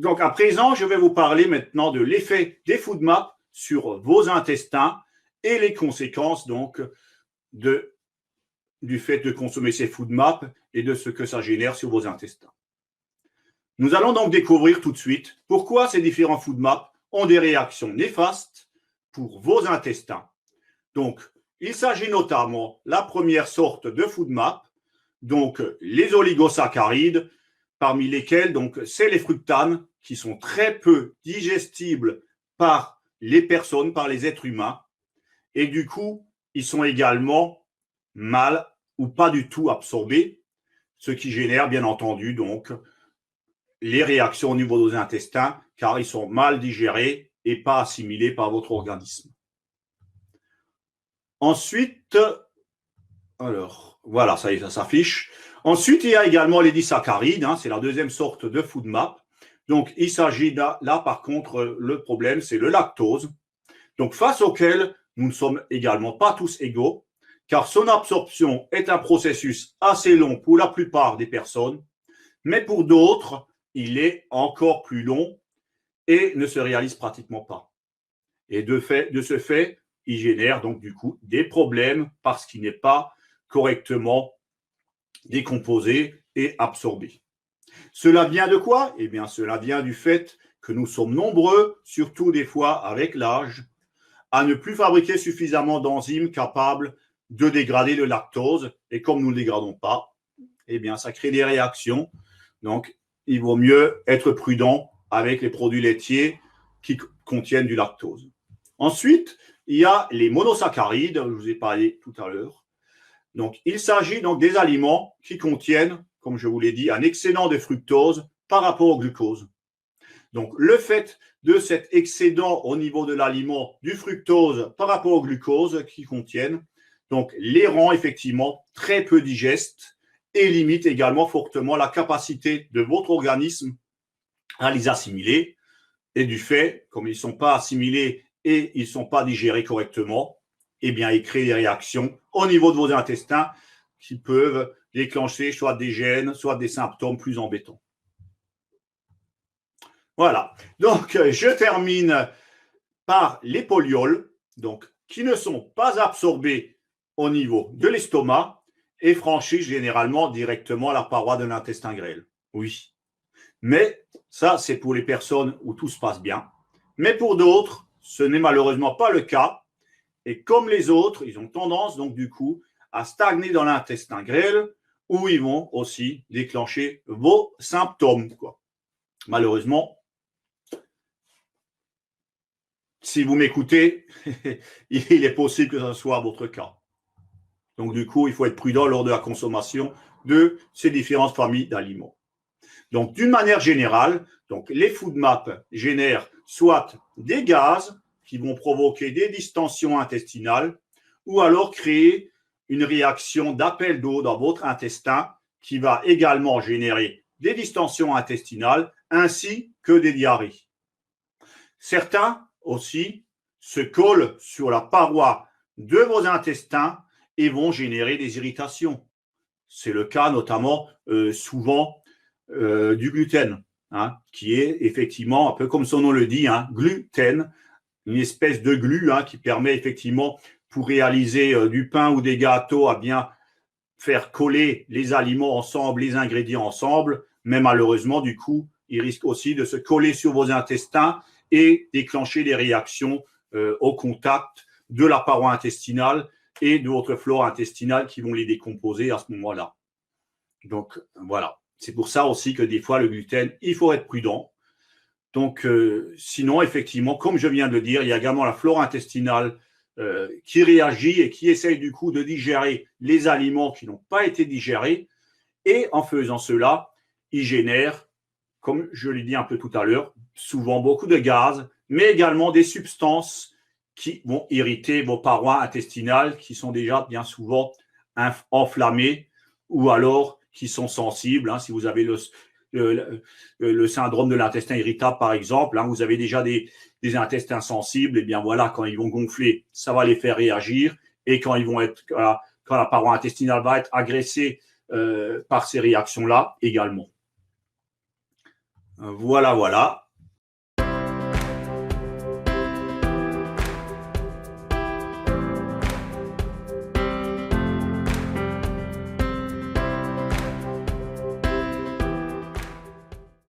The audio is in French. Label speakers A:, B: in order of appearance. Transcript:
A: Donc, à présent, je vais vous parler maintenant de l'effet des food maps sur vos intestins et les conséquences donc du fait de consommer ces food maps et de ce que ça génère sur vos intestins. Nous allons donc découvrir tout de suite pourquoi ces différents food maps ont des réactions néfastes pour vos intestins. Donc, il s'agit notamment la première sorte de food map, donc les oligosaccharides, parmi lesquels donc c'est les fructanes qui sont très peu digestibles par les personnes, par les êtres humains, et du coup, ils sont également mal ou pas du tout absorbés, ce qui génère bien entendu donc les réactions au niveau des intestins, car ils sont mal digérés et pas assimilés par votre organisme. Ensuite, alors voilà, ça y est, ça s'affiche. Ensuite, il y a également les disaccharides, c'est la deuxième sorte de food map. Donc, il s'agit là, par contre, le problème, c'est le lactose. Donc, face auquel nous ne sommes également pas tous égaux, car son absorption est un processus assez long pour la plupart des personnes, mais pour d'autres, il est encore plus long et ne se réalise pratiquement pas. Et de ce fait, il génère donc du coup des problèmes parce qu'il n'est pas correctement décomposé et absorbé. Cela vient de quoi? Eh bien, cela vient du fait que nous sommes nombreux, surtout des fois avec l'âge, à ne plus fabriquer suffisamment d'enzymes capables de dégrader le lactose. Et comme nous ne le dégradons pas, eh bien, ça crée des réactions. Donc, il vaut mieux être prudent avec les produits laitiers qui contiennent du lactose. Ensuite, il y a les monosaccharides, je vous ai parlé tout à l'heure. Donc, il s'agit donc des aliments qui contiennent, comme je vous l'ai dit, un excédent de fructose par rapport au glucose. Donc, le fait de cet excédent au niveau de l'aliment du fructose par rapport au glucose qu'ils contiennent, donc les rend effectivement très peu digestes et limite également fortement la capacité de votre organisme à les assimiler. Et du fait, comme ils ne sont pas assimilés et ils ne sont pas digérés correctement, eh bien, ils créent des réactions au niveau de vos intestins qui peuvent déclencher soit des gènes, soit des symptômes plus embêtants. Voilà. Donc, je termine par les polioles, donc, qui ne sont pas absorbés au niveau de l'estomac et franchissent généralement directement la paroi de l'intestin grêle. Oui. Mais ça, c'est pour les personnes où tout se passe bien. Mais pour d'autres, ce n'est malheureusement pas le cas. Et comme les autres, ils ont tendance, donc, du coup, à stagner dans l'intestin grêle, où ils vont aussi déclencher vos symptômes, quoi. Malheureusement, si vous m'écoutez, il est possible que ce soit votre cas. Donc, du coup, il faut être prudent lors de la consommation de ces différentes familles d'aliments. Donc, d'une manière générale, donc, les food maps génèrent soit des gaz qui vont provoquer des distensions intestinales ou alors créer une réaction d'appel d'eau dans votre intestin qui va également générer des distensions intestinales ainsi que des diarrhées. Certains aussi se collent sur la paroi de vos intestins et vont générer des irritations. C'est le cas notamment souvent du gluten, qui est effectivement, un peu comme son nom le dit, gluten, une espèce de glu qui permet effectivement, pour réaliser du pain ou des gâteaux, à bien faire coller les aliments ensemble, les ingrédients ensemble, mais malheureusement, du coup, il risque aussi de se coller sur vos intestins et déclencher des réactions au contact de la paroi intestinale et de votre flore intestinale qui vont les décomposer à ce moment-là. Donc, voilà. C'est pour ça aussi que des fois, le gluten, il faut être prudent. Donc, sinon, effectivement, comme je viens de le dire, il y a également la flore intestinale qui réagit et qui essaye du coup de digérer les aliments qui n'ont pas été digérés. Et en faisant cela, il génère, comme je l'ai dit un peu tout à l'heure, souvent beaucoup de gaz, mais également des substances qui vont irriter vos parois intestinales qui sont déjà bien souvent enflammées ou alors qui sont sensibles. Si vous avez le syndrome de l'intestin irritable, par exemple, vous avez déjà des intestins sensibles, et bien voilà, quand ils vont gonfler, ça va les faire réagir. Et quand ils vont être, quand la paroi intestinale va être agressée par ces réactions-là également. Voilà, voilà.